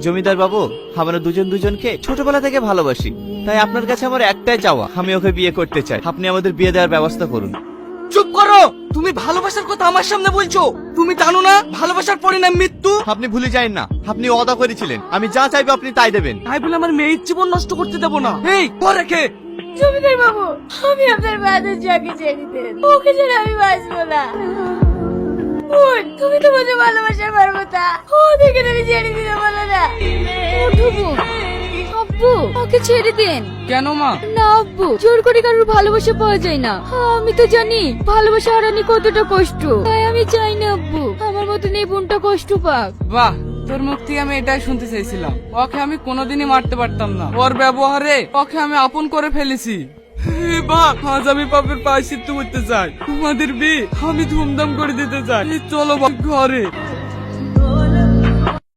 জমিদার বাবু, আমরা দুজন দুজনকে ছোটবেলা থেকে ভালোবাসি, তাই আপনার কাছে আমার একটাই চাওয়া, আমি ওকে বিয়ে করতে চাই। আপনি আমাদের বিয়ে দেওয়ার ব্যবস্থা করুন। চুপ করো, তুমি ভালোবাসার কথা আমার সামনে বলছো? তুমি জানো না ভালোবাসার পরিণাম মৃত্যু? আপনি ভুলে যায়েন না, আপনি ওয়াদা করেছিলেন আমি যা চাইবো আপনি তাই দেবেন। তাই বলে আমার মেয়ের জীবন নষ্ট করতে দেবো না। এই পর রেখে জমিদার বাবু, আমি আপনার বাদের যাকে ছেড়ে দেন, ওকে ছাড়া আমি বাঁচবো না। বোন, তুমি তো বলছো ভালোবাসার পারবতা, ও দেখে আমি ছেড়ে দিতে বলো না। ওঠো বোন। আব্বু, ওকে ছেড়ে দেন। কেন মা? না আব্বু, জোর করে কারোর ভালোবাসা পাওয়া যায় না। আমি তো জানি ভালোবাসা হারানি কতটা কষ্ট, তাই আমি চাই না আব্বু আমার মতন এই বোনটা কষ্ট পাক। বাহ, তোর মুখ থেকে আমি এটাই শুনতে চাইছিলাম। ওকে আমি কোনোদিনই মারতে পারতাম না, ওর ব্যবহারে ওকে আমি আপন করে ফেলেছি। বাহ, আজ আমি পাপের প্রায়শ্চিত্ত করতে চাই। তোমাদের বিয়ে আমি ধুমধাম করে দিতে চাই। চলো ঘরে।